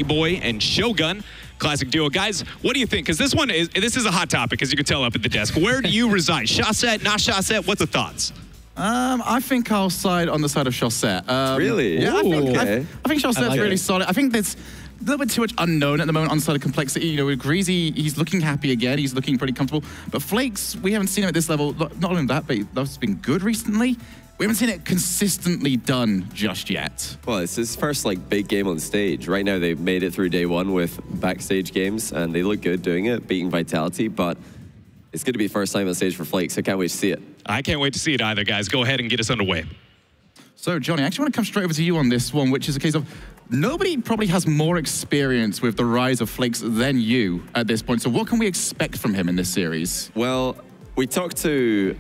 Boy and Shogun, classic duo. Guys, what do you think? Because this is a hot topic, as you can tell up at the desk. Where do you reside? Chaussette, not Chaussette? What's the thoughts? I think I'll side on the side of Chaussette. Really? Yeah, I think Chaussette's really it. solid. I think there's a little bit too much unknown at the moment on the side of complexity. You know, with Greasy, he's looking happy again. He's looking pretty comfortable. But Flakes, we haven't seen him at this level. Not only that, but that's been good recently. We haven't seen it consistently done just yet. Well, it's his first big game on stage. Right now, they've made it through day one with backstage games, and they look good doing it, beating Vitality. But it's going to be the first time on stage for Flakes. I can't wait to see it. I can't wait to see it either, guys. Go ahead and get us underway. So, Johnny, I actually want to come straight over to you on this one, which is a case of nobody probably has more experience with the rise of Flakes than you at this point. So what can we expect from him in this series? Well, we talked to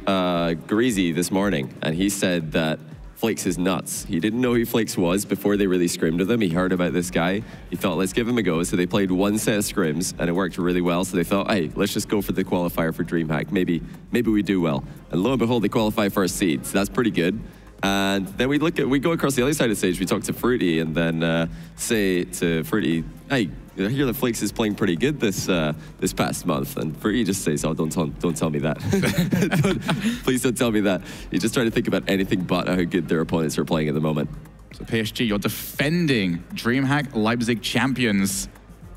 Greasy this morning, and he said that Flakes is nuts. He didn't know who Flakes was before they really scrimmed with him. He heard about this guy. He thought, let's give him a go. So they played one set of scrims, and it worked really well. So they thought, hey, let's just go for the qualifier for DreamHack. Maybe we do well. And lo and behold, they qualify first seed. So that's pretty good. And then we go across the other side of the stage. We talk to Fruity, and then say to Fruity, hey, I hear that Flakes is playing pretty good this past month. And Fruity just says, oh, don't tell me that. Please don't tell me that. You just try to think about anything but how good their opponents are playing at the moment. So PSG, you're defending DreamHack Leipzig champions,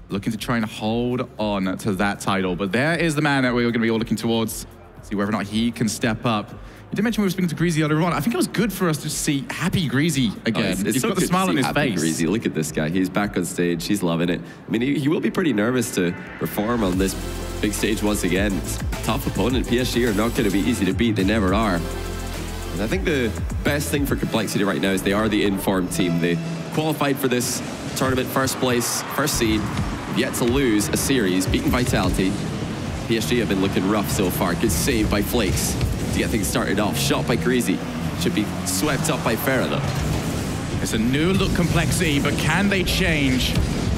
looking to try and hold on to that title. But there is the man that we're going to be all looking towards, see whether or not he can step up. You did mention we were speaking to Greasy earlier on. I think it was good for us to see happy Greasy again. He's got the smile on his face. Greasy. Look at this guy. He's back on stage. He's loving it. I mean, he will be pretty nervous to perform on this big stage once again. It's a tough opponent. PSG are not going to be easy to beat. They never are. And I think the best thing for compLexity right now is they are the informed team. They qualified for this tournament first place, first seed, yet to lose a series, beating Vitality. PSG have been looking rough so far. Good save by Flakes to get things started off. Shot by Greasy. Should be swept up by Farah though. It's a new look complexity, but can they change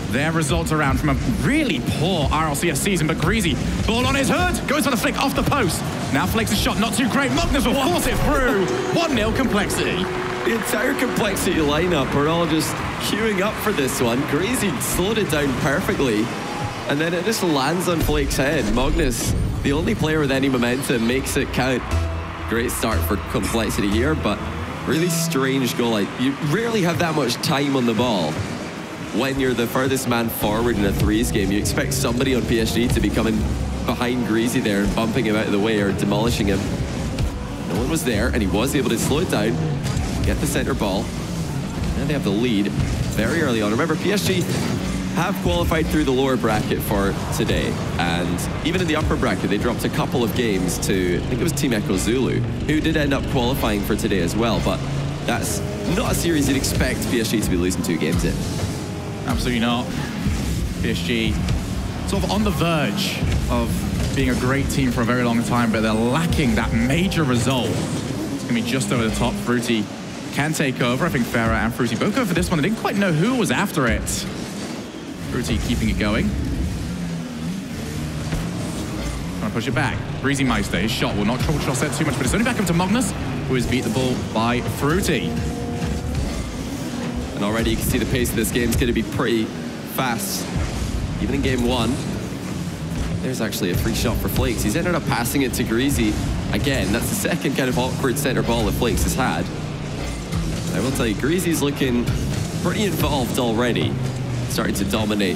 their results around from a really poor RLCS season? But Greasy, ball on his hood, goes for the flick off the post. Now Flakes' shot, not too great. Magnus will force it through. 1-0 complexity. The entire complexity lineup are all just queuing up for this one. Greasy slowed it down perfectly, and then it just lands on Flakes' head. Magnus, the only player with any momentum, makes it count. Great start for complexity here, but really strange goal. You rarely have that much time on the ball. When you're the furthest man forward in a threes game, you expect somebody on PSG to be coming behind Greasy there and bumping him out of the way or demolishing him. No one was there, and he was able to slow it down, get the center ball, and they have the lead very early on. Remember, PSG have qualified through the lower bracket for today, and even in the upper bracket they dropped a couple of games to, I think it was Team Echo Zulu, who did end up qualifying for today as well, but that's not a series you'd expect PSG to be losing 2 games in. Absolutely not. PSG sort of on the verge of being a great team for a very long time, but they're lacking that major result. It's gonna be just over the top. Fruity can take over. I think Farah and Fruity both go for this one. They didn't quite know who was after it. Fruity keeping it going. Trying to push it back. Breezy Meister, his shot will not trouble Chaussette too much, but it's only back up to Magnus, who has beat the ball by Fruity. And already you can see the pace of this game is going to be pretty fast. Even in game 1, there's actually a free shot for Flakes. He's ended up passing it to Greasy. Again, that's the second kind of awkward center ball that Flakes has had. I will tell you, Greasy's looking pretty involved already. Starting to dominate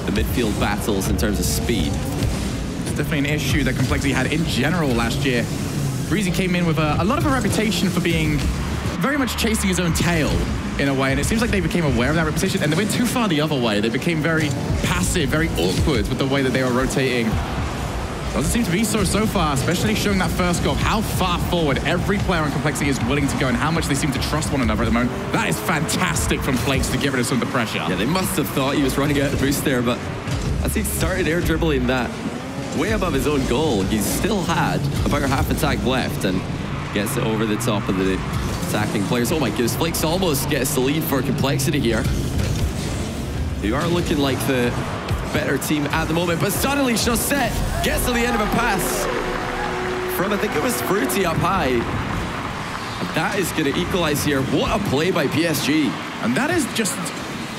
the midfield battles in terms of speed. It's definitely an issue that complexity had in general last year. Greasy came in with a lot of a reputation for being very much chasing his own tail in a way, and it seems like they became aware of that reputation and they went too far the other way. They became very passive, very awkward with the way that they were rotating. Doesn't seem to be so far, especially showing that first goal, how far forward every player on complexity is willing to go and how much they seem to trust one another at the moment. That is fantastic from Flakes to get rid of some of the pressure. Yeah, they must have thought he was running out of boost there, but as he started air dribbling that way above his own goal, he's still had about half attack left and gets it over the top of the attacking players. Oh my goodness, Flakes almost gets the lead for complexity here. They are looking like the better team at the moment, but suddenly Chaussette gets to the end of a pass from, I think it was Fruity up high. And that is going to equalize here. What a play by PSG. And that is just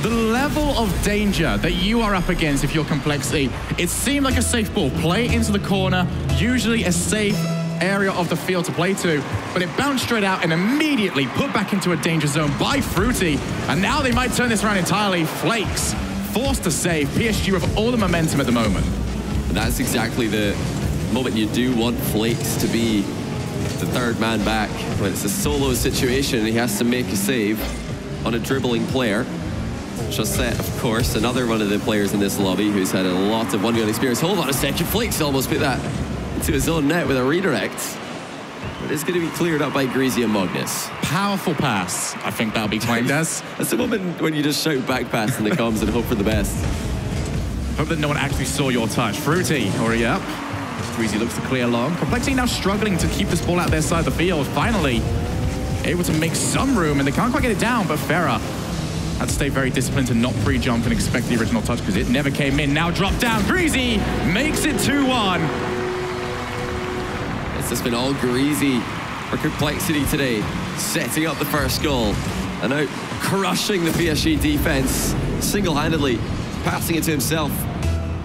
The level of danger that you are up against if you're compLexity, it seemed like a safe ball. Play into the corner, usually a safe area of the field to play to, but it bounced straight out and immediately put back into a danger zone by Fruity. And now they might turn this around entirely. Flakes forced to save. PSG with all the momentum at the moment. And that's exactly the moment you do want Flakes to be the third man back. When it's a solo situation and he has to make a save on a dribbling player. Chaussette, of course, another one of the players in this lobby who's had a lot of one-gun experience. Hold on a second, Flakes almost put that into his own net with a redirect. But it's going to be cleared up by Greasy and Magnus. Powerful pass, I think that'll be claimed as. That's the moment when you just shout back pass in the comms and hope for the best. Hope that no one actually saw your touch. Fruity already up. Greasy looks to clear long. compLexity now struggling to keep this ball out their side of the field. Finally, able to make some room, and they can't quite get it down, but Farah had to stay very disciplined to not pre-jump and expect the original touch because it never came in. Now drop down. Greasy makes it 2-1. It's just been all Greasy for compLexity today, setting up the first goal and now crushing the PSG defense single-handedly, passing it to himself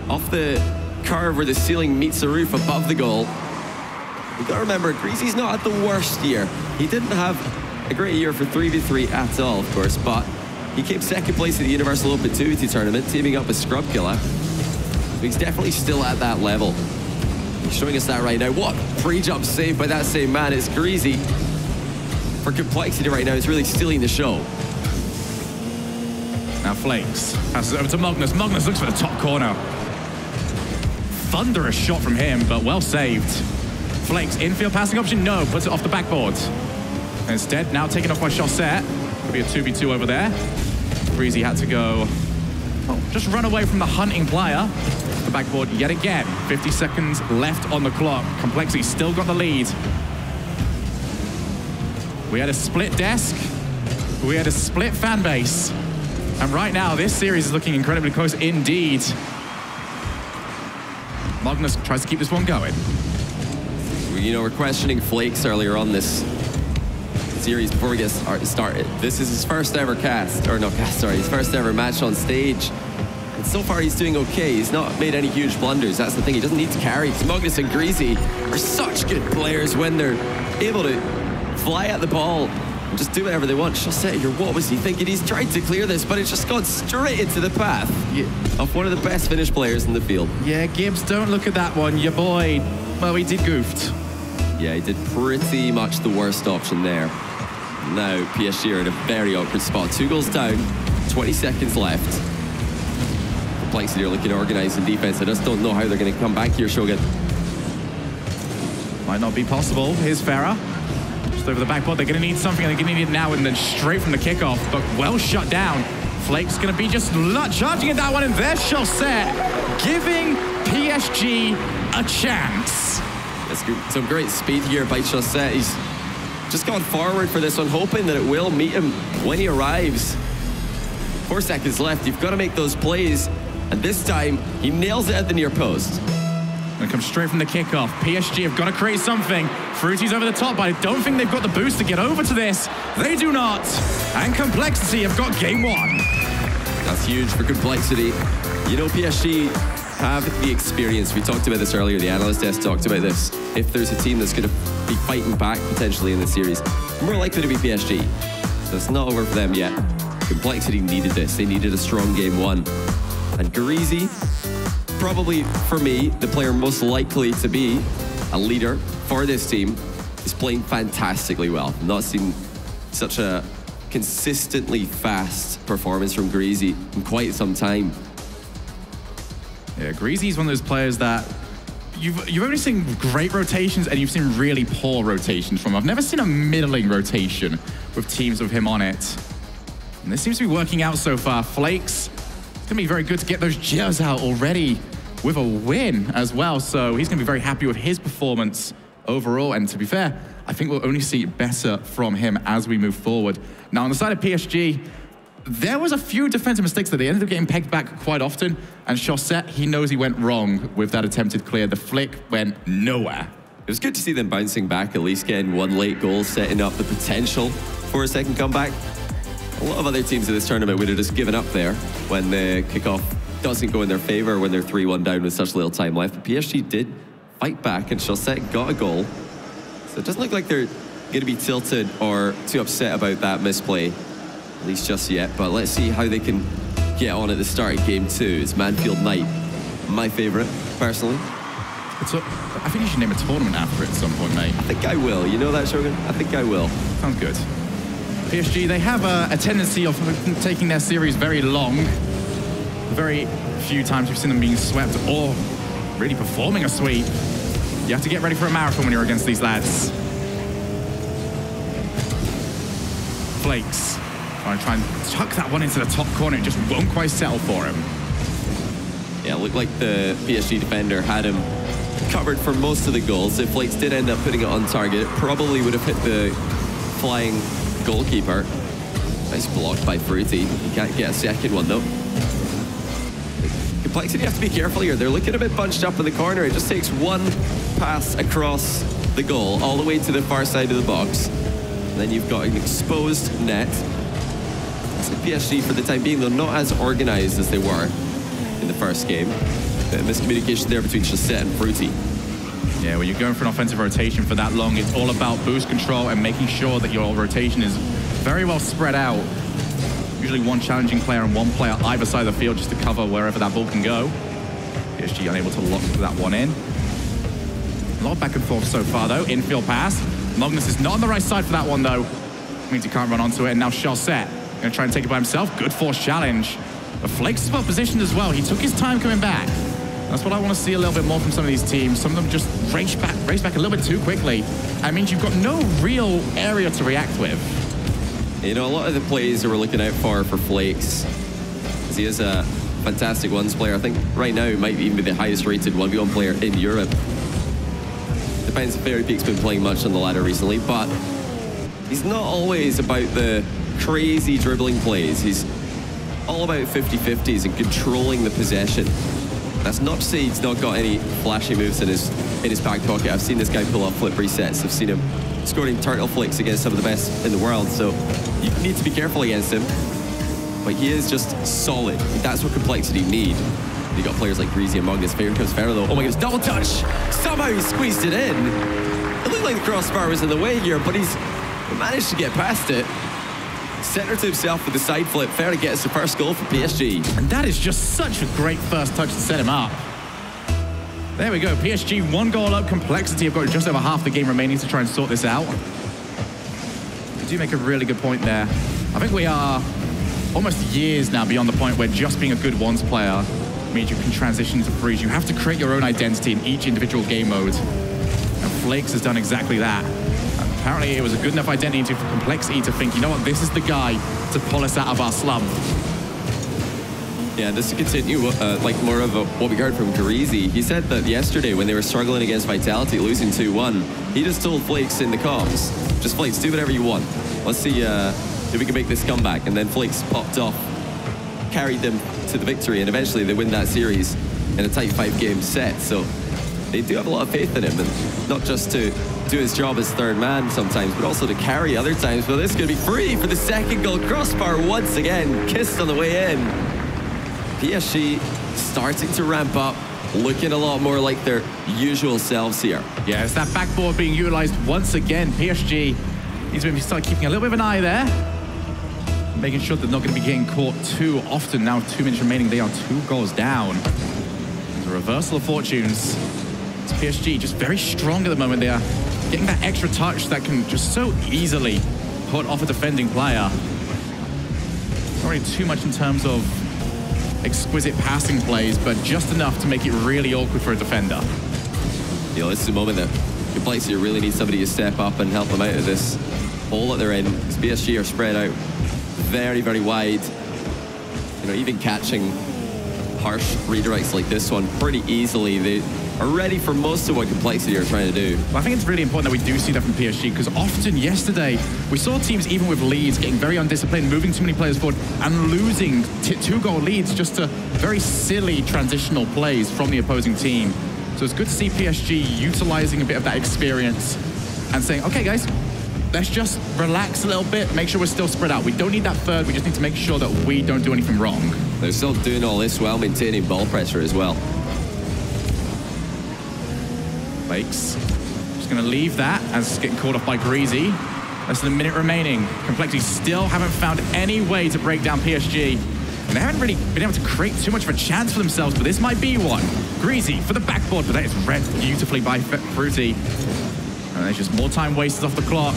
off the curve where the ceiling meets the roof above the goal. You've got to remember, Greasy's not at the worst year. He didn't have a great year for 3v3 at all, of course, but he came second place at the Universal Open 2v2 tournament, teaming up with Scrubkiller. He's definitely still at that level. He's showing us that right now. What pre-jump save by that same man. It's Greasy. For compLexity right now, it's really stealing the show. Now Flakes passes it over to Magnus. Magnus looks for the top corner. Thunderous shot from him, but well saved. Flakes, infield passing option, no, puts it off the backboard. Instead, now taken off by Chaussette. Could be a 2v2 over there. Greasy had to go, just run away from the hunting player. The backboard yet again. 50 seconds left on the clock. compLexity still got the lead. We had a split desk. We had a split fan base. And right now, this series is looking incredibly close indeed. Magnus tries to keep this one going. You know, we're questioning Flakes earlier on this series before we get started. This is his first ever his first ever match on stage. And so far he's doing okay. He's not made any huge blunders. That's the thing, he doesn't need to carry. Magnus and Greasy are such good players when they're able to fly at the ball and just do whatever they want. Chaussette here, what was he thinking? He's tried to clear this, but it's just gone straight into the path of one of the best Finnish players in the field. Yeah, Gibbs, don't look at that one. Your boy, well, he did goofed. Yeah, he did pretty much the worst option there. Now PSG are in a very awkward spot. 2 goals down, 20 seconds left. compLexity are looking organised in defense. I just don't know how they're going to come back here, Shogun. Might not be possible. Here's Farah. Just over the backboard. They're going to need something. They're going to need it now and then straight from the kickoff. But well shut down. Flakes going to be just charging at that one. And there's Chaussette giving PSG a chance. That's some great speed here by Chaussette. He's just gone forward for this one, hoping that it will meet him when he arrives. 4 seconds left. You've got to make those plays. And this time, he nails it at the near post. And comes straight from the kickoff. PSG have got to create something. Fruity's over the top, but I don't think they've got the boost to get over to this. They do not. And compLexity have got game 1. That's huge for compLexity. You know, PSG have the experience. We talked about this earlier. The analyst desk talked about this. If there's a team that's going to be fighting back potentially in this series, more likely to be PSG. So it's not over for them yet. compLexity needed this. They needed a strong game 1. And Greasy, probably for me, the player most likely to be a leader for this team, is playing fantastically well. I've not seen such a consistently fast performance from Greasy in quite some time. Yeah, Greasy's one of those players that you've only seen great rotations and you've seen really poor rotations from him. I've never seen a middling rotation with teams with him on it. And this seems to be working out so far. Flakes, it's going to be very good to get those jitters out already with a win as well. So he's going to be very happy with his performance overall. And to be fair, I think we'll only see better from him as we move forward. Now, on the side of PSG, there was a few defensive mistakes that they ended up getting pegged back quite often. And Chaussette, he knows he went wrong with that attempted clear. The flick went nowhere. It was good to see them bouncing back, at least getting 1 late goal, setting up the potential for a second comeback. A lot of other teams in this tournament would have just given up there when the kickoff doesn't go in their favor when they're 3-1 down with such little time left. But PSG did fight back, and Chaussette got a goal. So it doesn't look like they're going to be tilted or too upset about that misplay, at least just yet. But let's see how they can get on at the start of game 2. It's Manfield Night, my favorite, personally. So, I think you should name a tournament after it at some point, mate. I think I will. You know that, Shogun? I think I will. Sounds good. PSG, they have a tendency of taking their series very long. Very few times we've seen them being swept or really performing a sweep. You have to get ready for a marathon when you're against these lads. Flakes. Try and tuck that one into the top corner. It just won't quite settle for him. Yeah, it looked like the PSG defender had him covered for most of the goals. If Flakes did end up putting it on target, it probably would have hit the flying goalkeeper. Nice block by Fruity. He can't get a second one though. compLexity have to be careful here. They're looking a bit bunched up in the corner. It just takes one pass across the goal all the way to the far side of the box. And then you've got an exposed net. So PSG, for the time being, though, not as organized as they were in the first game. The miscommunication there between Chaussette and Fruity. Yeah, when you're going for an offensive rotation for that long, it's all about boost control and making sure that your rotation is very well spread out. Usually one challenging player and one player either side of the field just to cover wherever that ball can go. PSG unable to lock that one in. A lot of back and forth so far, though. Infield pass. Magnus is not on the right side for that one, though. Means he can't run onto it. And now Chaussette going to try and take it by himself. Good force challenge. But Flakes is well positioned as well. He took his time coming back. That's what I want to see a little bit more from some of these teams. Some of them just race back a little bit too quickly. That means you've got no real area to react with. You know, a lot of the plays that we're looking out for Flakes, because he is a fantastic ones player. I think right now he might even be the highest rated 1v1 player in Europe. Depends if Fairy Peak's been playing much on the ladder recently, but he's not always about the crazy dribbling plays. He's all about 50-50s and controlling the possession. That's not to say he's not got any flashy moves in his back pocket. I've seen this guy pull off flip resets. I've seen him scoring turtle flicks against some of the best in the world, so you need to be careful against him. But he is just solid. That's what compLexity need. You got players like Greasy and Magnus. Here comes Ferro though. Oh my goodness, double touch! Somehow he squeezed it in. It looked like the crossbar was in the way here, but he's managed to get past it. Center to himself with the side flip. Ferro gets the first goal for PSG. And that is just such a great first touch to set him up. There we go. PSG 1 goal up. compLexity have got just over half the game remaining to try and sort this out. You do make a really good point there. I think we are almost years now beyond the point where just being a good ones player means you can transition to threes. You have to create your own identity in each individual game mode. And Flakes has done exactly that. Apparently it was a good enough identity for compLexity to think, you know what, this is the guy to pull us out of our slump. Yeah, just to continue like more of what we heard from Greasy. He said that yesterday when they were struggling against Vitality, losing 2-1, he just told Flakes in the comms, just Flakes, do whatever you want. Let's see if we can make this comeback. And then Flakes popped off, carried them to the victory, and eventually they win that series in a tight 5-game set. So they do have a lot of faith in him, and not just to do his job as third man sometimes, but also to carry other times. But this is going to be free for the second goal. Crossbar once again, kissed on the way in. PSG starting to ramp up, looking a lot more like their usual selves here. Yeah, it's that backboard being utilized once again. PSG needs to start keeping a little bit of an eye there, making sure they're not going to be getting caught too often. Now 2 minutes remaining, they are 2 goals down. It's a reversal of fortunes. It's PSG just very strong at the moment. They are getting that extra touch that can just so easily put off a defending player. Not really too much in terms of exquisite passing plays, but just enough to make it really awkward for a defender. You know, this is a moment that compLexity really needs somebody to step up and help them out of this hole that they're in. Because PSG are spread out very, very wide. You know, even catching harsh redirects like this one pretty easily. They are ready for most of what compLexity are trying to do. Well, I think it's really important that we do see that from PSG, because often yesterday we saw teams, even with leads, getting very undisciplined, moving too many players forward and losing 2-goal leads just to very silly transitional plays from the opposing team. So it's good to see PSG utilizing a bit of that experience and saying, okay guys, let's just relax a little bit, make sure we're still spread out. We don't need that third, we just need to make sure that we don't do anything wrong. They're still doing all this while maintaining ball pressure as well. Fakes. Just going to leave that as getting called off by Greasy. Less than a minute remaining. compLexity still haven't found any way to break down PSG. And they haven't really been able to create too much of a chance for themselves, but this might be one. Greasy for the backboard, but that is read beautifully by Fruity. And there's just more time wasted off the clock.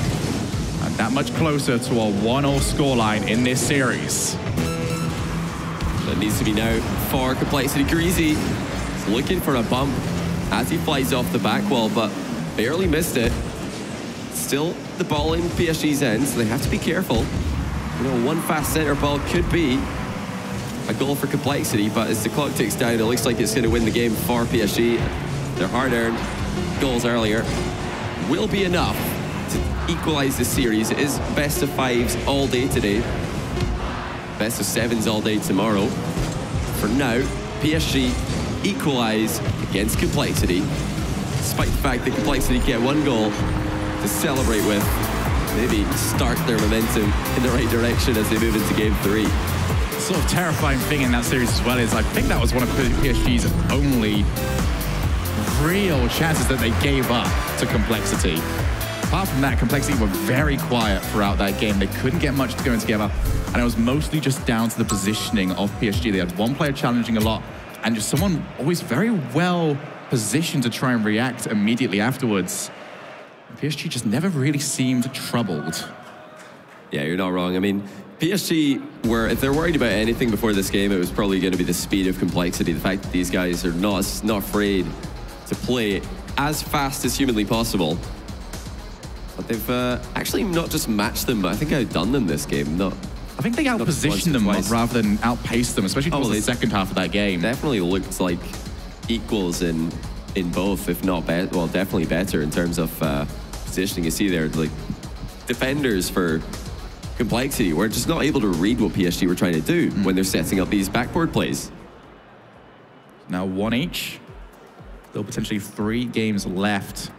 And that much closer to a 1-0 scoreline in this series. That needs to be now for compLexity. Greasy is looking for a bump as he flies off the back wall, but barely missed it. Still the ball in PSG's end, so they have to be careful. You know, one fast center ball could be a goal for compLexity, but as the clock ticks down, it looks like it's going to win the game for PSG. Their hard-earned goals earlier will be enough to equalize the series. It is best of fives all day today. Best of sevens all day tomorrow. For now, PSG equalize against compLexity, despite the fact that compLexity get one goal to celebrate with. Maybe start their momentum in the right direction as they move into game 3. The sort of terrifying thing in that series as well is I think that was one of PSG's only real chances that they gave up to compLexity. Apart from that, compLexity were very quiet throughout that game. They couldn't get much going together, and it was mostly just down to the positioning of PSG. They had one player challenging a lot, and just someone always very well positioned to try and react immediately afterwards. PSG just never really seemed troubled. Yeah, you're not wrong. I mean, PSG were, if they're worried about anything before this game, it was probably going to be the speed of compLexity. The fact that these guys are not afraid to play as fast as humanly possible. But they've actually not just matched them, but I think outdone them this game. I think they outpositioned them rather than outpaced them, especially towards the second half of that game. Definitely looked like equals in both, if not better. Well, definitely better in terms of positioning. You see there, like defenders for compLexity were just not able to read what PSG were trying to do when they're setting up these backboard plays. Now 1 each. Still potentially 3 games left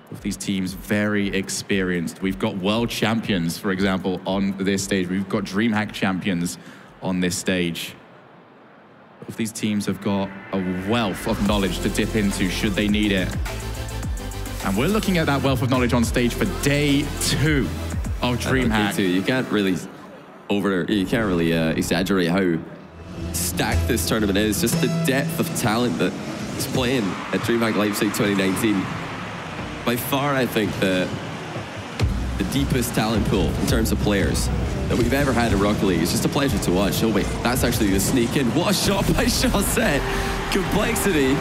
with these teams very experienced. We've got world champions, for example, on this stage. We've got DreamHack champions on this stage. Both these teams have got a wealth of knowledge to dip into should they need it. And we're looking at that wealth of knowledge on stage for day 2 of DreamHack. You can't really exaggerate how stacked this tournament is. Just the depth of talent that is playing at DreamHack Leipzig 2019. By far, I think the deepest talent pool in terms of players that we've ever had in Rocket League. It's just a pleasure to watch. Oh wait, that's actually the sneak in. What a shot by compLexity. compLexity,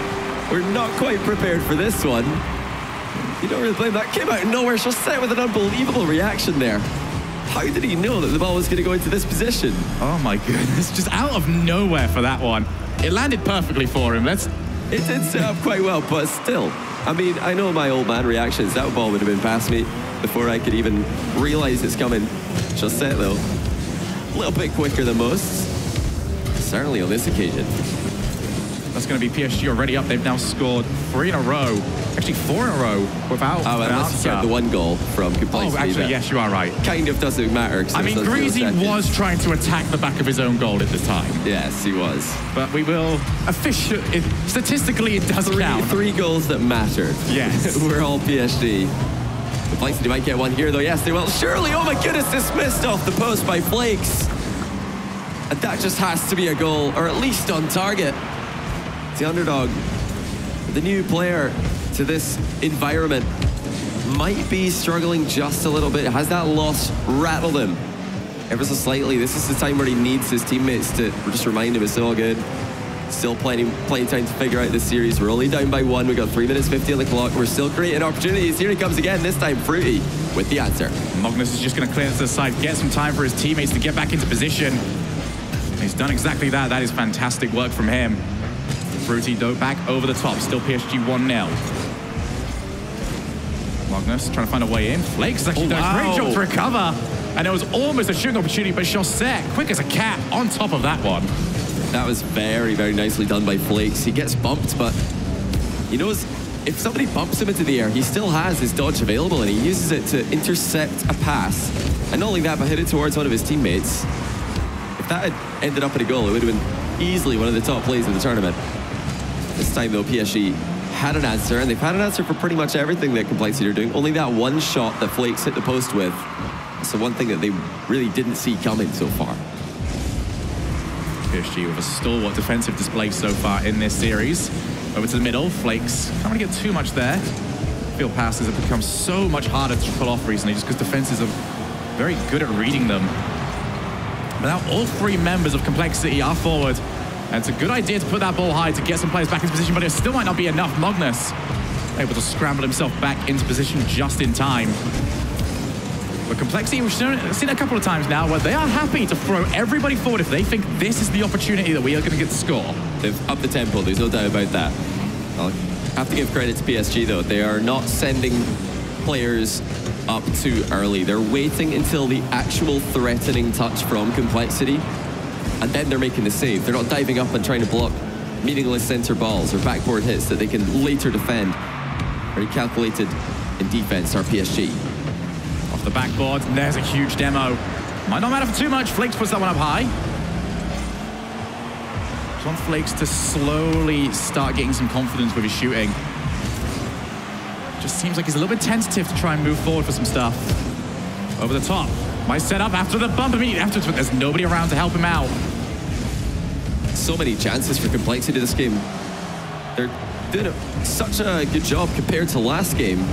we're not quite prepared for this one. You don't really blame that. Came out of nowhere. Chaussette with an unbelievable reaction there. How did he know that the ball was going to go into this position? Oh my goodness, just out of nowhere for that one. It landed perfectly for him. It did set up quite well, but still. I mean, I know my old man reactions. That ball would have been past me before I could even realize it's coming. Chaussette, though, a little bit quicker than most. Certainly on this occasion. That's going to be PSG already up. They've now scored 3 in a row. Actually, 4 in a row without an answer. The one goal from compLexity. Oh, actually, yes, you are right. Kind of doesn't matter. I mean, Greasy was trying to attack the back of his own goal at the time. Yes, he was. But we will officially, statistically, it does count. 3 goals that matter. Yes. We're all PSG. compLexity might get one here, though. Yes, they will. Surely, oh my goodness, dismissed off the post by Flakes. And that just has to be a goal, or at least on target. The underdog, the new player to this environment, might be struggling just a little bit. Has that loss rattled him ever so slightly? This is the time where he needs his teammates to just remind him it's all good. Still plenty time to figure out this series. We're only down by 1. We've got 3 minutes 50 on the clock. We're still creating opportunities. Here he comes again, this time Fruity with the answer. Magnus is just going to clear this to the side, get some time for his teammates to get back into position. He's done exactly that. That is fantastic work from him. Fruity, though, back over the top. Still PSG 1-0. Magnus trying to find a way in. Flakes has actually done a great job to recover. And it was almost a shooting opportunity, but Chaussette, quick as a cat, on top of that one. That was very, very nicely done by Flakes. He gets bumped, but he knows if somebody bumps him into the air, he still has his dodge available, and he uses it to intercept a pass. And not only that, but hit it towards one of his teammates. If that had ended up in a goal, it would have been easily one of the top plays of the tournament. This time, though, PSG had an answer, and they've had an answer for pretty much everything that compLexity are doing. Only that one shot that Flakes hit the post with. It's the one thing that they really didn't see coming so far. PSG with a stalwart defensive display so far in this series. Over to the middle, Flakes can't really get too much there. Field passes have become so much harder to pull off recently just because defenses are very good at reading them. But now all three members of compLexity are forward. And it's a good idea to put that ball high to get some players back into position, but it still might not be enough. Magnus able to scramble himself back into position just in time. But compLexity, we've seen it a couple of times now, where they are happy to throw everybody forward if they think this is the opportunity that we are going to get the score. They've upped the tempo, there's no doubt about that. I'll have to give credit to PSG, though. They are not sending players up too early. They're waiting until the actual threatening touch from compLexity, and then they're making the save. They're not diving up and trying to block meaningless center balls or backboard hits that they can later defend. Very calculated in defense are PSG. Off the backboard, there's a huge demo. Might not matter for too much. Flakes puts that one up high. Just want Flakes to slowly start getting some confidence with his shooting. Just seems like he's a little bit tentative to try and move forward for some stuff. Over the top. Might set up after the bump immediately afterwards, but there's nobody around to help him out. So many chances for compLexity this game. They're doing such a good job compared to last game.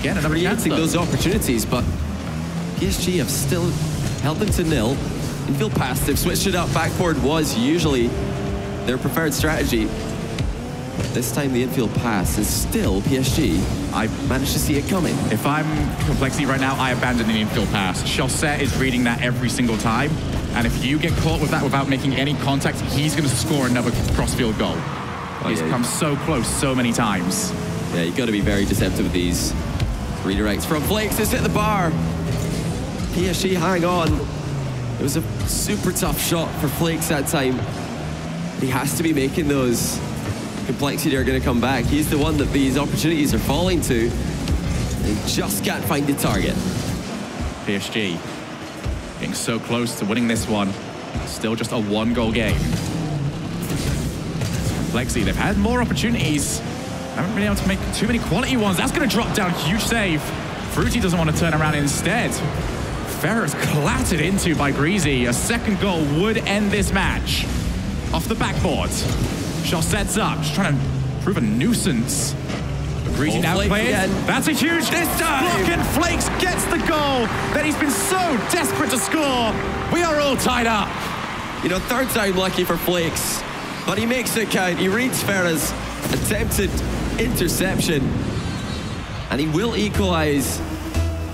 Again, another chance, creating those opportunities, but PSG have still held them to nil. Infield pass, they've switched it up. Backboard was usually their preferred strategy. This time the infield pass is still PSG. I managed to see it coming. If I'm compLexity right now, I abandon the infield pass. Chaussette is reading that every single time. And if you get caught with that without making any contact, he's going to score another cross-field goal. He's come so close so many times. Yeah, you've got to be very deceptive with these redirects from Flakes. It's hit the bar. PSG hang on. It was a super tough shot for Flakes that time. He has to be making those. compLexity are going to come back. He's the one that these opportunities are falling to. They just can't find the target. PSG getting so close to winning this one. Still just a one-goal game. compLexity, they've had more opportunities. Haven't been able to make too many quality ones. That's going to drop down. Huge save. Fruity doesn't want to turn around instead. Ferrer's clattered into by Greasy. A second goal would end this match. Off the backboard. Chaussette's up, just trying to prove a nuisance. But Greasy now playing. That's a huge block, and Flakes gets the goal that he's been so desperate to score. We are all tied up. You know, third time lucky for Flakes, but he makes it count. He reads Ferrer's attempted interception, and he will equalize.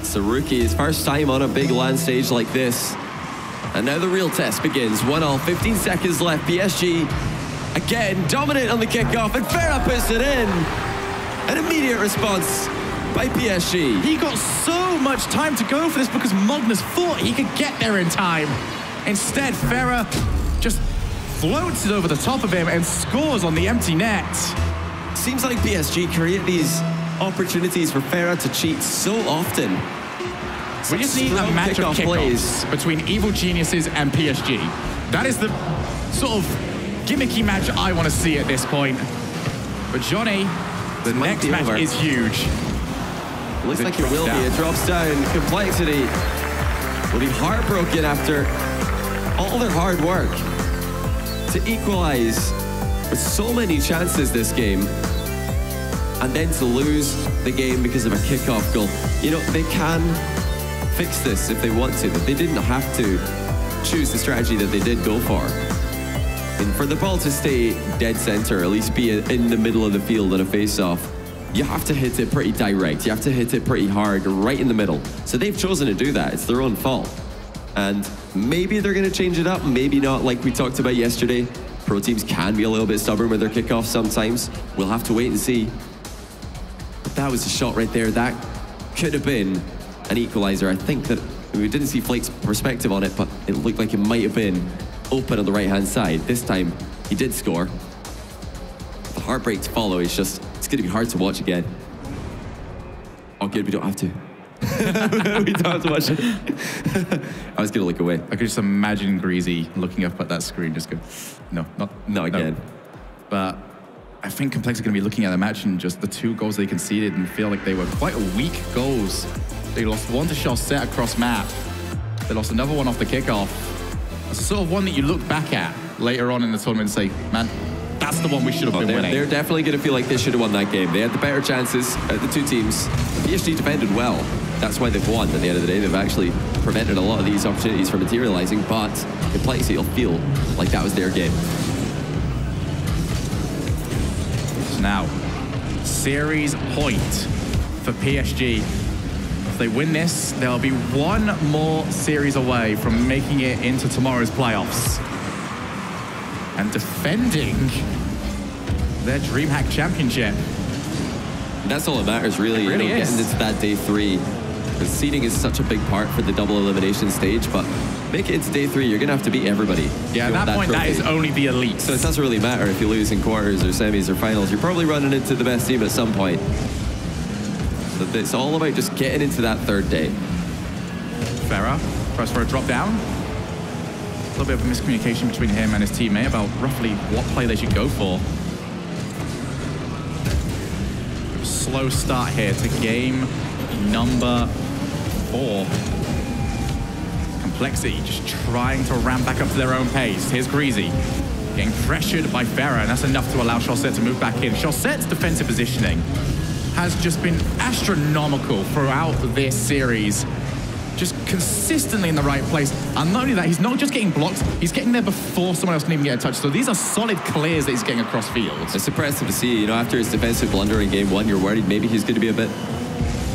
It's a rookie, his first time on a big land stage like this. And now the real test begins. 1-0, 15 seconds left. PSG again dominant on the kickoff, and Ferrer puts it in. An immediate response by PSG. He got so much time to go for this because Magnus thought he could get there in time. Instead, Ferrer just floats it over the top of him and scores on the empty net. Seems like PSG create these opportunities for Ferrer to cheat so often. We just need a match of kickoffs between Evil Geniuses and PSG. That is the sort of gimmicky match I want to see at this point. But Johnny, the next match is huge. Looks like it will be. It drops down. compLexity will be heartbroken after all their hard work to equalize with so many chances this game, and then to lose the game because of a kickoff goal. You know, they can fix this if they want to. They didn't have to choose the strategy that they did go for. And for the ball to stay dead center, at least be in the middle of the field in a face-off, you have to hit it pretty direct. You have to hit it pretty hard, right in the middle. So they've chosen to do that. It's their own fault. And maybe they're going to change it up, maybe not, like we talked about yesterday. Pro teams can be a little bit stubborn with their kickoffs sometimes. We'll have to wait and see. But that was a shot right there. That could have been an equalizer. I think that we didn't see Flake's perspective on it, but it looked like it might have been open on the right-hand side. This time, he did score. The heartbreak to follow is just It's going to be hard to watch again. Oh, good, we don't have to. We don't have to watch it. I was going to look away. I could just imagine Greasy looking up at that screen, just go, no, not again. No. But I think compLexity are going to be looking at the match and just the 2 goals they conceded and feel like they were quite weak goals. They lost one to Chaussette across map. They lost another one off the kickoff. It's sort of one that you look back at later on in the tournament and say, man, that's the one we should have been winning. They're definitely going to feel like they should have won that game. They had the better chances, the 2 teams. PSG defended well. That's why they've won. At the end of the day, they've actually prevented a lot of these opportunities from materializing, but compLexity will feel like that was their game. So now, series point for PSG. If they win this, they'll be 1 more series away from making it into tomorrow's playoffs. And defending their DreamHack Championship. That's all that matters, really. It really is. Getting into that day 3. Because seeding is such a big part for the double elimination stage, but make it into day 3, you're going to have to beat everybody. Yeah, at that point, that is only the elite. So it doesn't really matter if you lose in quarters or semis or finals. You're probably running into the best team at some point. So it's all about just getting into that 3rd day. Farah press for a drop down. A little bit of a miscommunication between him and his teammate about roughly what play they should go for. Slow start here to game number 4. compLexity just trying to ramp back up to their own pace. Here's Greasy getting pressured by Farah, and that's enough to allow Chaussette to move back in. Chaussette's defensive positioning has just been astronomical throughout this series. Just consistently in the right place. And not only that, he's not just getting blocked, he's getting there before someone else can even get a touch. So these are solid clears that he's getting across field. It's impressive to see, you know, after his defensive blunder in game 1, you're worried maybe he's going to be a bit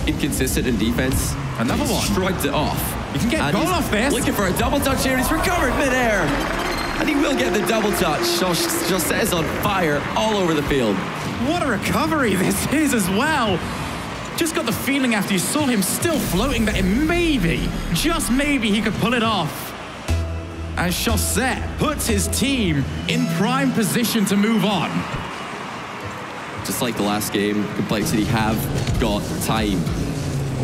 inconsistent in defense. Another one. Shrugged it off. You can get goal off this. Looking for a double touch here. He's recovered midair. And he will get the double touch. Chaussette is on fire all over the field. What a recovery this is as well. Just got the feeling after you saw him still floating that maybe, just maybe, he could pull it off. And Chaussette puts his team in prime position to move on. Just like the last game, compLexity have got time.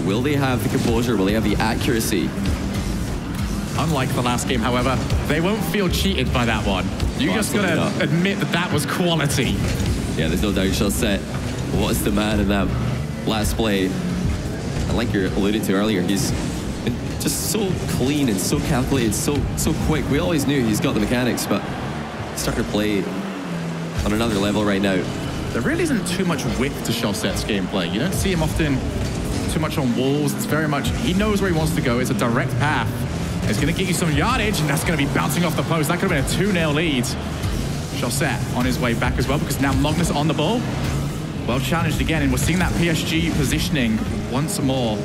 Will they have the composure? Will they have the accuracy? Unlike the last game, however, they won't feel cheated by that one. You just gotta admit that that was quality. Yeah, there's no doubt Chaussette was the man in that last play. And like you're alluding to earlier, he's been just so clean and so calculated, so quick. We always knew he's got the mechanics, but he's starting to play on another level right now. There really isn't too much width to Chaussette's gameplay. You don't see him often too much on walls. It's very much, he knows where he wants to go. It's a direct path. It's going to get you some yardage, and that's going to be bouncing off the post. That could have been a 2-0 lead. Chaussette on his way back as well, because now Magnus on the ball. Well challenged again, and we're seeing that PSG positioning once more.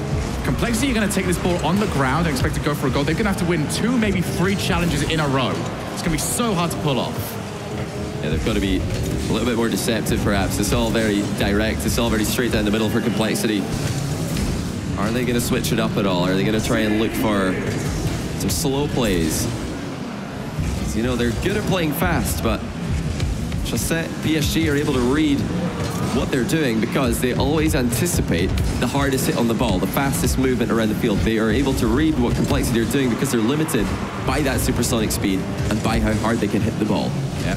compLexity are going to take this ball on the ground and expect to go for a goal. They're going to have to win 2, maybe 3 challenges in a row. It's going to be so hard to pull off. Yeah, they've got to be a little bit more deceptive, perhaps. It's all very direct. It's all very straight down the middle for compLexity. Are they going to switch it up at all? Are they going to try and look for some slow plays? You know, they're good at playing fast, but Chaussette, PSG are able to read what they're doing because they always anticipate the hardest hit on the ball, the fastest movement around the field. They are able to read what compLexity are doing because they're limited by that supersonic speed and by how hard they can hit the ball. Yeah.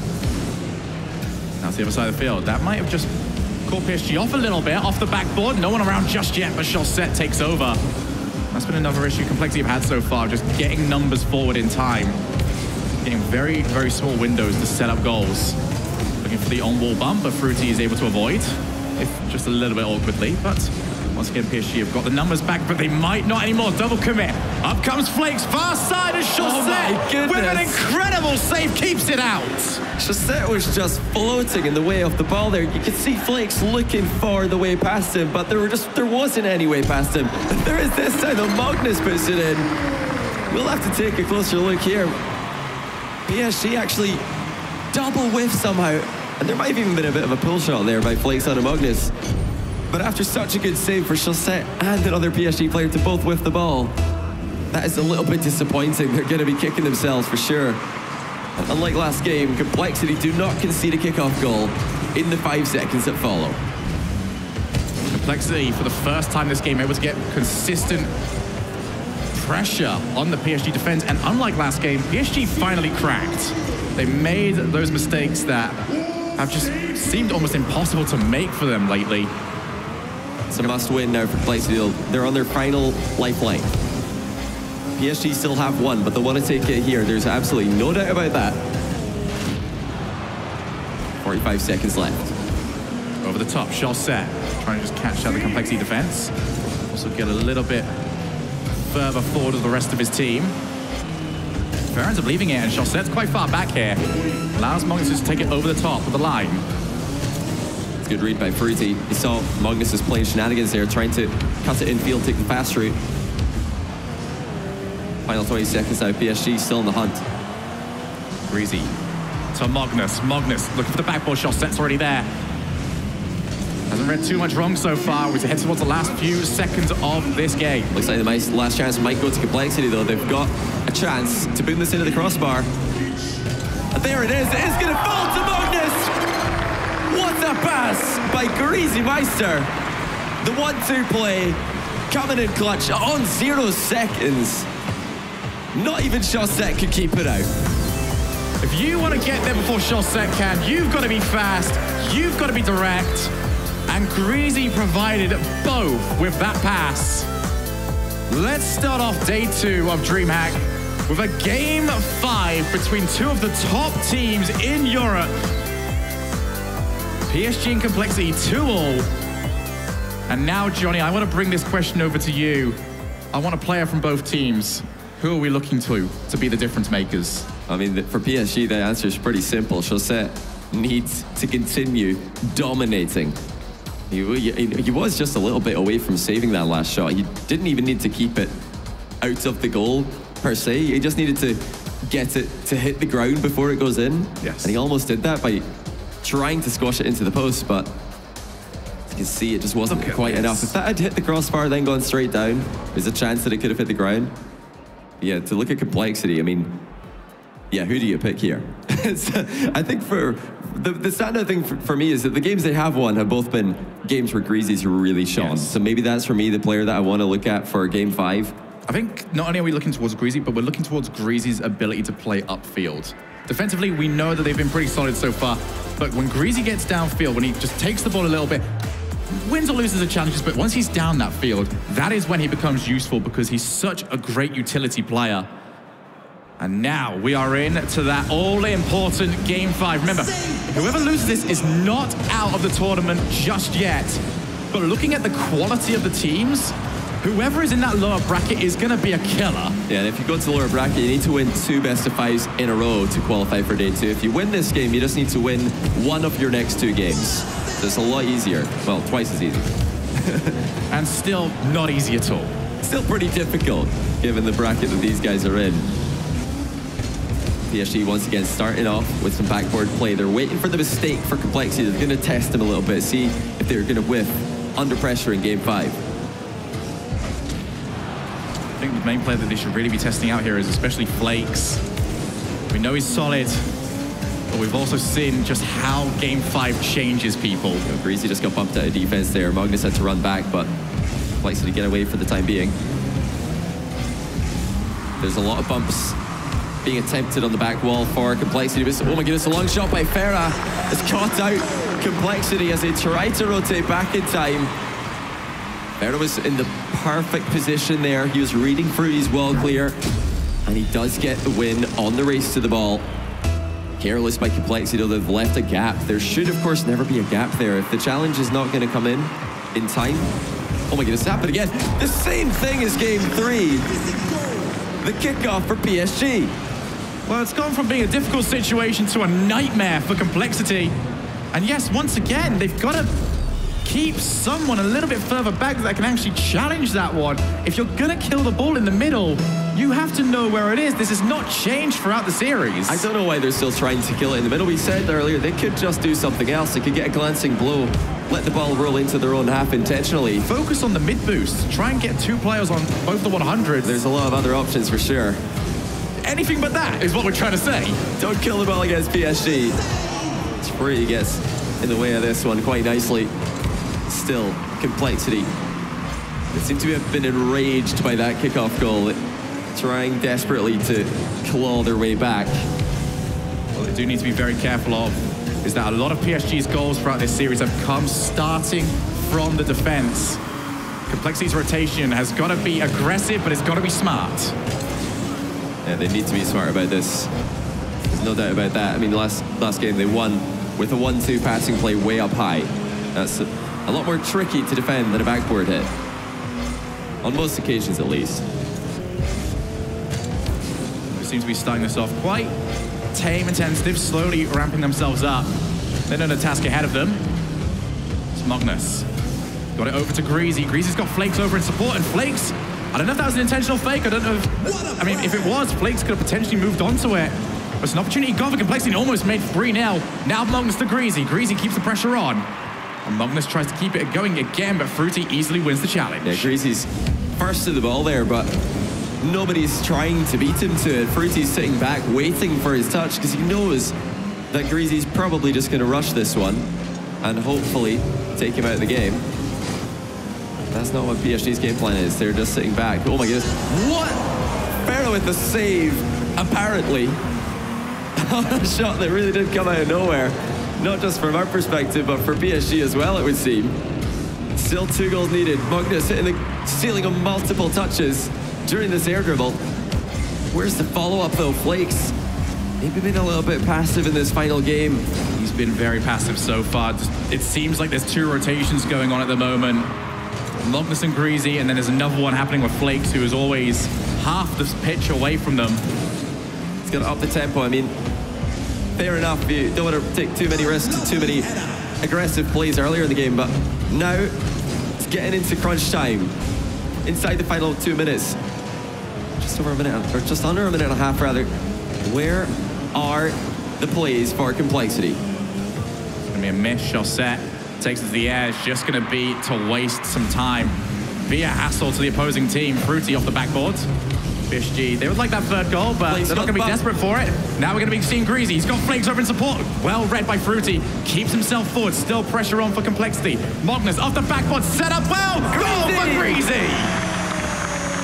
Now to the other side of the field. That might have just caught PSG off a little bit, off the backboard. No one around just yet, but Chaussette takes over. That's been another issue compLexity have had so far, just getting numbers forward in time. Getting very, very small windows to set up goals. Looking for the on-wall bump, but Fruity is able to avoid, if just a little bit awkwardly. But once again, PSG have got the numbers back, but they might not anymore. Double commit. Up comes Flakes, far side of Chaussette with an incredible save, keeps it out. Chaussette was just floating in the way of the ball there. You could see Flakes looking for the way past him, but there wasn't any way past him. There is this time, the Magnus puts it in. We'll have to take a closer look here. PSG actually double whiff somehow, and there might have even been a bit of a pull shot there by Flakes on a Magnus. But after such a good save for Chaussette and another PSG player to both whiff the ball, that is a little bit disappointing. They're going to be kicking themselves for sure. And unlike last game, compLexity do not concede a kickoff goal in the 5 seconds that follow. compLexity for the first time this game able to get consistent pressure on the PSG defense. And unlike last game, PSG finally cracked. They made those mistakes that have just seemed almost impossible to make for them lately. It's a must-win now for compLexity. They're on their final lifeline. PSG still have one, but they want to take it here. There's absolutely no doubt about that. 45 seconds left. Over the top, Chaussette trying to just catch out the compLexity defense. Also get a little bit further forward of the rest of his team. Fair ends up leaving it, and Chaussette's quite far back here. Allows Magnus to take it over the top of the line. It's a good read by Fruity. He saw Magnus is playing shenanigans there, trying to cut it infield, take the fast route. Final 20 seconds now, PSG still in the hunt. Breezy to Magnus. Magnus looking for the backboard. Chaussette's already there. Hasn't read too much wrong so far. We head towards the last few seconds of this game. Looks like the last chance might go to compLexity, though. They've got a chance to boom this into the crossbar. And there it is. It is going to fall to Magnus. What a pass by Greasy Meister. The 1-2 play coming in clutch on 0 seconds. Not even Chaussette could keep it out. If you want to get there before Chaussette can, you've got to be fast, you've got to be direct, and Greasy provided both with that pass. Let's start off day 2 of DreamHack with a game 5 between 2 of the top teams in Europe. PSG and compLexity 2-all. And now, Johnny, I want to bring this question over to you. I want a player from both teams. Who are we looking to be the difference makers? I mean, for PSG, the answer is pretty simple. Chaussette needs to continue dominating. He was just a little bit away from saving that last shot. He didn't even need to keep it out of the goal, per se. He just needed to get it to hit the ground before it goes in. Yes. And he almost did that by trying to squash it into the post, but as you can see, it just wasn't quite enough. If that had hit the crossbar, then gone straight down, there's a chance that it could have hit the ground. Yeah, to look at compLexity, I mean, yeah, who do you pick here? I think for the standout thing for me is that the games they have won have both been games where Greasy's really shone. Yes. So maybe that's for me the player that I want to look at for game 5. I think not only are we looking towards Greasy, but we're looking towards Greasy's ability to play upfield. Defensively, we know that they've been pretty solid so far, but when Greasy gets downfield, when he just takes the ball a little bit, wins or loses the challenges, but once he's down that field, that is when he becomes useful because he's such a great utility player. And now we are in to that all-important game 5. Remember, whoever loses this is not out of the tournament just yet. But looking at the quality of the teams, whoever is in that lower bracket is going to be a killer. Yeah, and if you go to the lower bracket, you need to win 2 best-of-5s in a row to qualify for day 2. If you win this game, you just need to win 1 of your next 2 games. So it's a lot easier. Well, twice as easy. And still not easy at all. Still pretty difficult, given the bracket that these guys are in. PSG once again starting off with some backboard play. They're waiting for the mistake for compLexity. They're going to test them a little bit, see if they're going to whiff under pressure in game 5. I think the main player that they should really be testing out here is especially Flakes. We know he's solid, but we've also seen just how game 5 changes people. Greasy just got bumped out of defense there. Magnus had to run back, but compLexity get away for the time being. There's a lot of bumps being attempted on the back wall for compLexity. Oh my goodness, a long shot by Farah has caught out compLexity as they try to rotate back in time. Farah was in the perfect position there. He was reading Fruity's wall clear, and he does get the win on the race to the ball. Careless by compLexity, though they've left a gap. There should, of course, never be a gap there. If the challenge is not going to come in time. Oh my goodness, happened again. The same thing as game 3. The kickoff for PSG. Well, it's gone from being a difficult situation to a nightmare for compLexity. And yes, once again, they've got to keep someone a little bit further back that can actually challenge that one. If you're going to kill the ball in the middle, you have to know where it is. This has not changed throughout the series. I don't know why they're still trying to kill it in the middle. We said earlier they could just do something else. They could get a glancing blow, let the ball roll into their own half intentionally. Focus on the mid boost. Try and get 2 players on both the 100s. There's a lot of other options for sure. Anything but that is what we're trying to say. Don't kill the ball against PSG. Spree gets in the way of this one quite nicely. Still compLexity. They seem to have been enraged by that kickoff goal, trying desperately to claw their way back. What they do need to be very careful of is that a lot of PSG's goals throughout this series have come starting from the defense. compLexity's rotation has got to be aggressive, but it's got to be smart. Yeah, they need to be smart about this. There's no doubt about that. I mean, last game they won with a 1-2 passing play way up high. That's a lot more tricky to defend than a backboard hit. On most occasions, at least. They seem to be starting this off quite tame and tentative, slowly ramping themselves up. They know the task ahead of them. It's Magnus. Got it over to Greasy. Greasy's got Flakes over in support, and Flakes, I don't know if that was an intentional fake. I don't know if, I mean, if it was, Flakes could have potentially moved onto it. But it's an opportunity gone for compLexity and almost made 3-0. Now Magnus to Greasy. Greasy keeps the pressure on. And Magnus tries to keep it going again, but Fruity easily wins the challenge. Yeah, Greasy's first to the ball there, but nobody's trying to beat him to it. Fruity's sitting back, waiting for his touch, because he knows that Greasy's probably just going to rush this one and hopefully take him out of the game. That's not what PSG's game plan is. They're just sitting back. Oh my goodness. What? Ferro with the save, apparently. A shot that really did come out of nowhere. Not just from our perspective, but for PSG as well, it would seem. Still 2 goals needed. Magnus hitting the ceiling on multiple touches during this air dribble. Where's the follow-up though? Flakes, maybe been a little bit passive in this final game. He's been very passive so far. It seems like there's 2 rotations going on at the moment. Magnus and Greasy, and then there's another one happening with Flakes, who is always half the pitch away from them. He's got to up the tempo. I mean, fair enough, you don't want to take too many risks, too many aggressive plays earlier in the game, but now it's getting into crunch time. Inside the final 2 minutes. Just over a minute, or just under a minute and a half rather. Where are the plays for compLexity? It's going to be a miss. Chaussette takes it to the air. It's just going to be to waste some time. Be a hassle to the opposing team. Fruity off the backboard. PSG, they would like that 3rd goal, but they're not going to be desperate for it. Now we're going to be seeing Greasy. He's got Flakes over in support. Well read by Fruity. Keeps himself forward. Still pressure on for compLexity. Magnus off the backboard. Set up well. Goal for Greasy.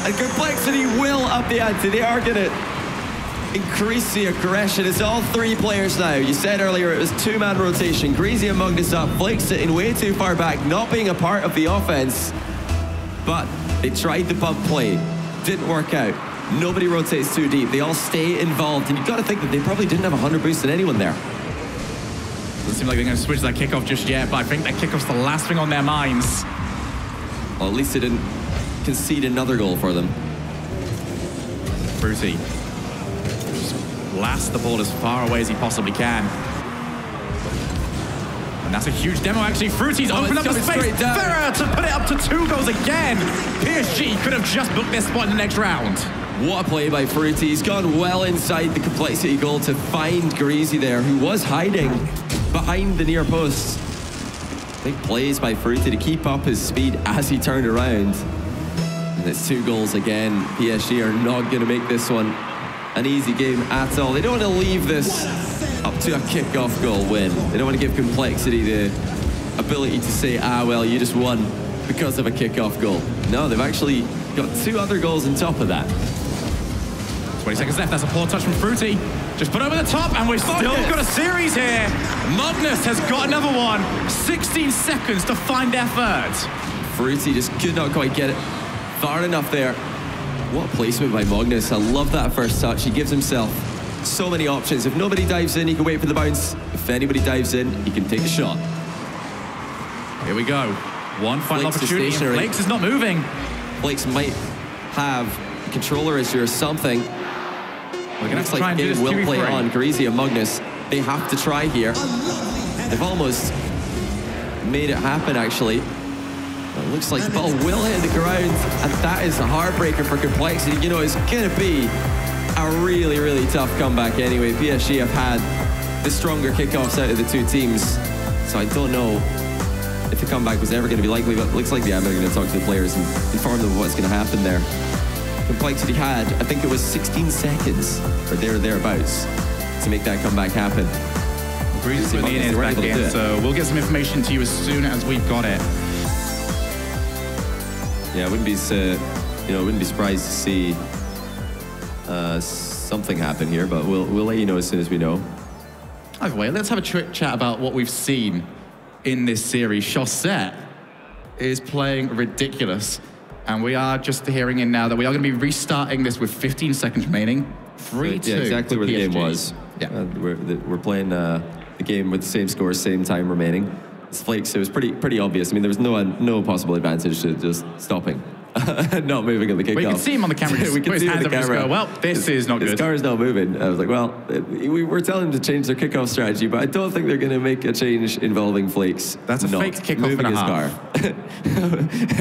And compLexity will up the ante. They are going to increase the aggression. It's all 3 players now. You said earlier it was 2-man rotation. Greasy and Magnus up. Flakes sitting way too far back, not being a part of the offense. But they tried the bump play. Didn't work out. Nobody rotates too deep. They all stay involved. And you've got to think that they probably didn't have 100 boost in anyone there. Doesn't seem like they're going to switch that kickoff just yet, but I think that kickoff's the last thing on their minds. Well, at least they didn't concede another goal for them. Fruity just blasts the ball as far away as he possibly can. And that's a huge demo, actually. Fruity's opened up the space. Ferrer to put it up to 2 goals again. PSG could have just booked their spot in the next round. What a play by Fruity. He's gone well inside the compLexity goal to find Greasy there, who was hiding behind the near post. Big plays by Fruity to keep up his speed as he turned around. And it's 2 goals again. PSG are not going to make this one an easy game at all. They don't want to leave this up to a kickoff goal win. They don't want to give compLexity the ability to say, well, you just won because of a kickoff goal. No, they've actually got 2 other goals on top of that. 20 seconds left. That's a poor touch from Fruity. Just put over the top, and we've still got a series here. Magnus has got another one. 16 seconds to find their 3rd. Fruity just could not quite get it far enough there. What placement by Magnus. I love that first touch. He gives himself so many options. If nobody dives in, he can wait for the bounce. If anybody dives in, he can take a shot. Here we go. One final opportunity. Flakes is not moving. Flakes might have a controller issue or something. We're going to have to try and do this will play on Greasy and Magnus. They have to try here. They've almost made it happen, actually. It looks like the ball will hit the ground, and that is a heartbreaker for compLexity. You know, it's going to be a really, really tough comeback anyway. PSG have had the stronger kickoffs out of the 2 teams, so I don't know if the comeback was ever going to be likely, but it looks like they're going to talk to the players and inform them of what's going to happen there. compLexity had, I think it was 16 seconds, or thereabouts, to make that comeback happen. Greasy's putting the in back in, so we'll get some information to you as soon as we've got it. Yeah, I wouldn't be, wouldn't be surprised to see something happen here, but we'll let you know as soon as we know. Either way, let's have a chat about what we've seen in this series. Chaussette is playing ridiculous, and we are just hearing in now that we are going to be restarting this with 15 seconds remaining. 3-2. Yeah, exactly where the game was. Yeah, we're playing the game with the same score, same time remaining. It's Flakes. It was pretty obvious. I mean, there was no possible advantage to just stopping. Not moving on the kickoff. We could see him on the camera. We could see him on the camera. Go, well, this is not good. His car is not moving. I was like, well, we were telling them to change their kickoff strategy, but I don't think they're going to make a change involving Flakes. That's a fake kickoff and a half.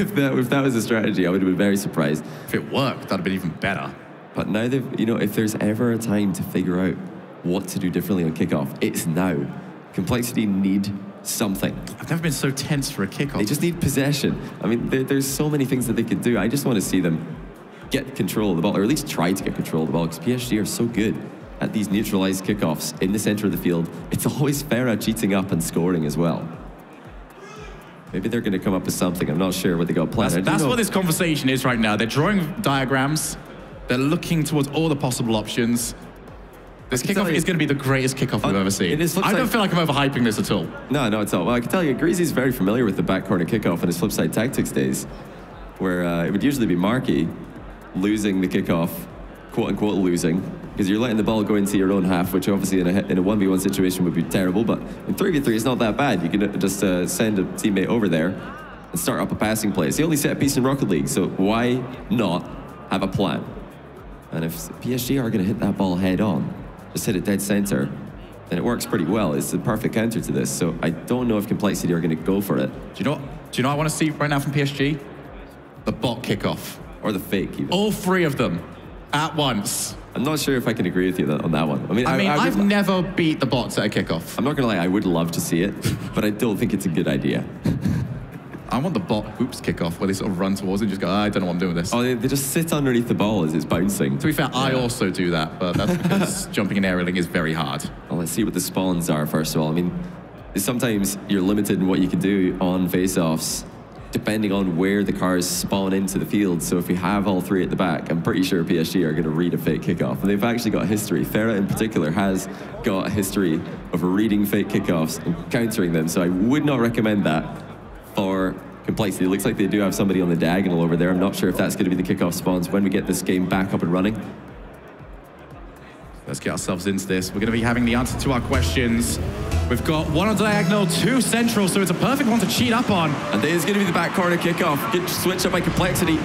If that was a strategy, I would have been very surprised. If it worked, that'd have been even better. But now if there's ever a time to figure out what to do differently on kickoff, it's now. compLexity need something. I've never been so tense for a kickoff. They just need possession. I mean, there's so many things that they could do. I just want to see them get control of the ball, or at least try to get control of the ball, because PSG are so good at these neutralized kickoffs in the center of the field. It's always Farah cheating up and scoring as well. Maybe they're going to come up with something. I'm not sure what they got planned. That's what this conversation is right now. They're drawing diagrams. They're looking towards all the possible options. This kickoff is going to be the greatest kickoff we've ever seen. I don't feel like I'm overhyping this at all. No, it's not. Well, I can tell you, Greasy's very familiar with the back corner kickoff in his flipside tactics days, where it would usually be Marky losing the kickoff, quote unquote losing, because you're letting the ball go into your own half, which obviously in a 1v1 situation would be terrible, but in 3v3 it's not that bad. You can just send a teammate over there and start up a passing play. It's the only set piece in Rocket League, so why not have a plan? And if PSG are going to hit that ball head on, just hit it dead center, then it works pretty well. It's the perfect counter to this, so I don't know if compLexity are going to go for it. Do you know what I want to see right now from PSG? The bot kickoff. Or the fake, even. All three of them at once. I'm not sure if I can agree with you on that one. I mean, I've never beat the bots at a kickoff. I'm not going to lie, I would love to see it, but I don't think it's a good idea. I want the bot hoops kickoff where they sort of run towards it and just go, I don't know what I'm doing with this. Oh, they just sit underneath the ball as it's bouncing. To be fair, I also do that, but that's because jumping and aerialing is very hard. Well, let's see what the spawns are, first of all. I mean, sometimes you're limited in what you can do on face-offs, depending on where the cars spawn into the field. So if we have all three at the back, I'm pretty sure PSG are going to read a fake kickoff. And they've actually got a history. Farah in particular has got a history of reading fake kickoffs and countering them. So I would not recommend that for compLexity. It looks like they do have somebody on the diagonal over there. I'm not sure if that's going to be the kickoff spawns when we get this game back up and running. Let's get ourselves into this. We're going to be having the answer to our questions. We've got one on diagonal, two central, so it's a perfect one to cheat up on. And there's going to be the back corner kickoff. Good switch up by compLexity.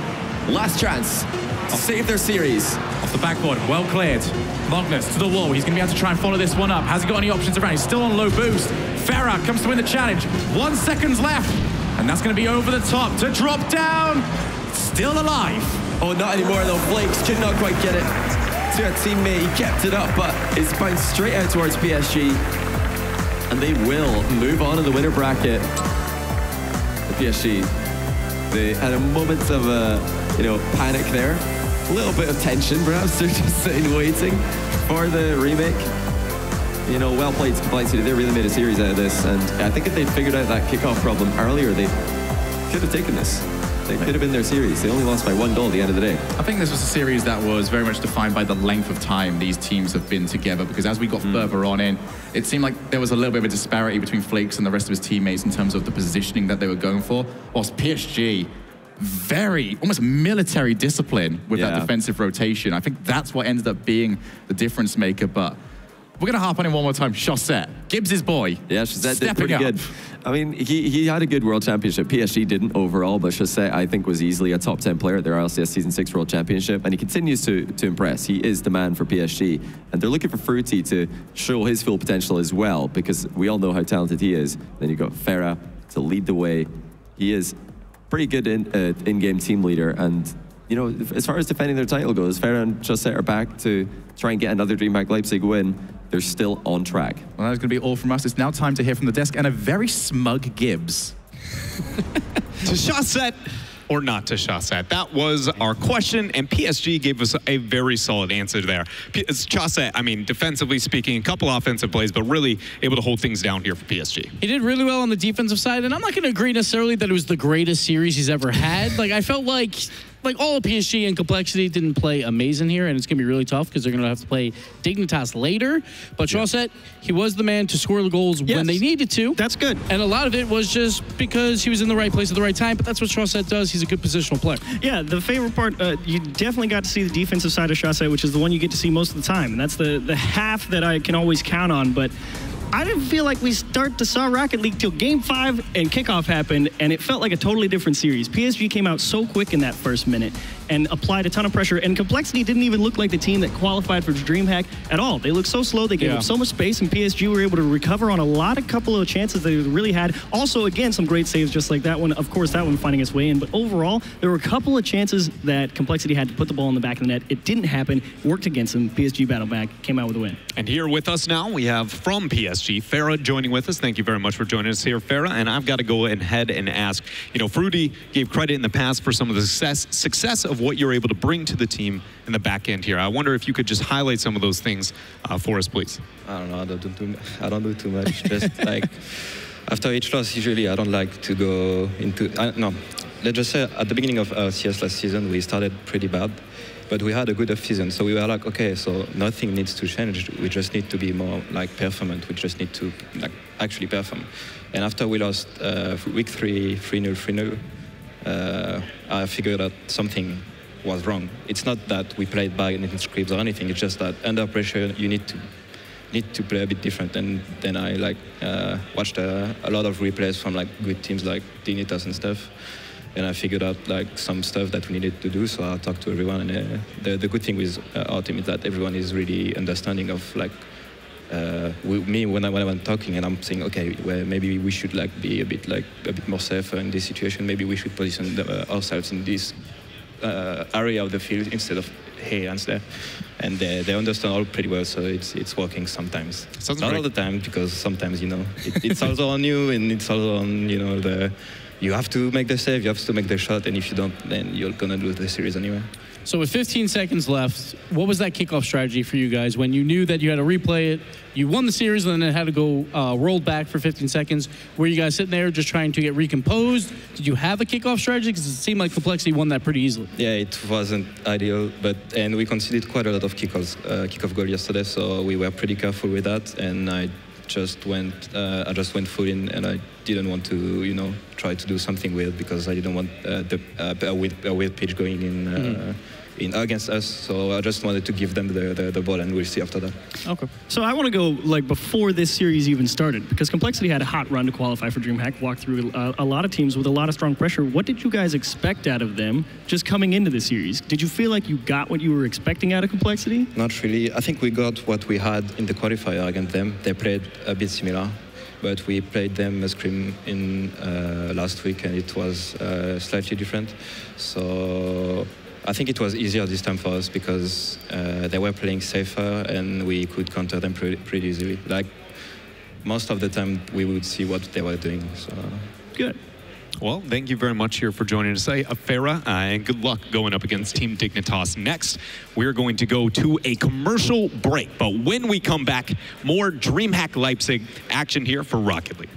Last chance to save their series. Off the backboard, well cleared. Magnus to the wall. He's going to be able to try and follow this one up. Has he got any options around? He's still on low boost. Farah comes to win the challenge. 1 second left. And that's going to be over the top to drop down. Still alive. Oh, not anymore though. Flakes could not quite get it to a teammate. He kept it up, but it's bounced straight out towards PSG. And they will move on in the winner bracket. The PSG, they had a moment of panic there. A little bit of tension, perhaps. They're just sitting waiting for the remake. Well played to compLexity. They really made a series out of this, and I think if they'd figured out that kickoff problem earlier, they could have taken this. They could have been their series. They only lost by 1 goal at the end of the day. I think this was a series that was very much defined by the length of time these teams have been together, because as we got further on in, it seemed like there was a little bit of a disparity between Flakes and the rest of his teammates in terms of the positioning that they were going for, whilst PSG, very, almost military discipline with that defensive rotation. I think that's what ended up being the difference maker, but we're going to hop on him one more time. Chaussette, Gibbs' boy. Yeah, Chaussette did pretty good. I mean, he had a good World Championship. PSG didn't overall, but Chaussette, I think, was easily a top 10 player at their LCS Season 6 World Championship, and he continues to impress. He is the man for PSG, and they're looking for Fruity to show his full potential as well, because we all know how talented he is. Then you've got Farah to lead the way. He is pretty good in-game team leader, and as far as defending their title goes, Farah and Chaussette are back to try and get another DreamHack Leipzig win. They're still on track. Well, that's going to be all from us. It's now time to hear from the desk and a very smug Gibbs. To Chaussette, or not to Chaussette? That was our question, and PSG gave us a very solid answer there. Chaussette, I mean, defensively speaking, a couple offensive plays, but really able to hold things down here for PSG. He did really well on the defensive side, and I'm not going to agree necessarily that it was the greatest series he's ever had. Like, I felt like all of PSG and compLexity didn't play amazing here, and it's going to be really tough because they're going to have to play Dignitas later. But Chaussette, he was the man to score the goals when they needed to. That's good. And a lot of it was just because he was in the right place at the right time, but that's what Chaussette does. He's a good positional player. Yeah, the favorite part, you definitely got to see the defensive side of Chaussette, which is the one you get to see most of the time. And that's the half that I can always count on. But I didn't feel like we start to saw Rocket League till Game 5 and kickoff happened, and it felt like a totally different series. PSG came out so quick in that first minute and applied a ton of pressure, and compLexity didn't even look like the team that qualified for DreamHack at all. They looked so slow, they gave up so much space, and PSG were able to recover on a couple of chances they really had. Also, again, some great saves just like that one. Of course, that one finding its way in, but overall, there were a couple of chances that compLexity had to put the ball in the back of the net. It didn't happen, worked against them. PSG battled back, came out with a win. And here with us now, we have from PSG, Farah joining with us. Thank you very much for joining us here, Farah. And I've got to go ahead and ask, you know, Fruity gave credit in the past for some of the success of what you're able to bring to the team in the back end here. I wonder if you could just highlight some of those things for us, please. I don't know. I don't do too much. Just like after each loss, usually I don't like to go into. No, let's just say at the beginning of CS last season, we started pretty bad, but we had a good off-season. So we were like, okay, so nothing needs to change. We just need to be more like performant. We just need to like actually perform. And after we lost week 3, 3-0, I figured out something was wrong. It's not that we played bad in scripts or anything. It's just that under pressure, you need to play a bit different. And then I like watched a lot of replays from like good teams like Dignitas and stuff. And I figured out like some stuff that we needed to do. So I talked to everyone. And the good thing with our team is that everyone is really understanding of like me when I went talking, and I'm saying, okay, well, maybe we should like be a bit more safer in this situation. Maybe we should position ourselves in this area of the field instead of here and there. And they understand all pretty well, so it's working sometimes. Not all the time, because sometimes, you know, it's also on you, and it's also on, you know, you have to make the save, you have to make the shot, and if you don't, then you're gonna lose the series anyway. So with 15 seconds left, what was that kickoff strategy for you guys when you knew that you had to replay it? You won the series and then it had to go rolled back for 15 seconds. Were you guys sitting there just trying to get recomposed? Did you have a kickoff strategy? Because it seemed like compLexity won that pretty easily. Yeah, it wasn't ideal, and we conceded quite a lot of kickoff goal yesterday, so we were pretty careful with that. And I just went full in, and I didn't want to, you know, try to do something weird because I didn't want a weird pitch going in against us. So I just wanted to give them the ball, and we'll see after that. Okay. So I want to go like before this series even started, because compLexity had a hot run to qualify for DreamHack, walked through a lot of teams with a lot of strong pressure. What did you guys expect out of them just coming into the series? Did you feel like you got what you were expecting out of compLexity? Not really. I think we got what we had in the qualifier against them. They played a bit similar, but we played them a scrim in last week, and it was slightly different. So I think it was easier this time for us because they were playing safer, and we could counter them pretty easily. Like most of the time, we would see what they were doing. So good. Well, thank you very much here for joining us, Farah, and good luck going up against Team Dignitas. Next, we're going to go to a commercial break, but when we come back, more DreamHack Leipzig action here for Rocket League.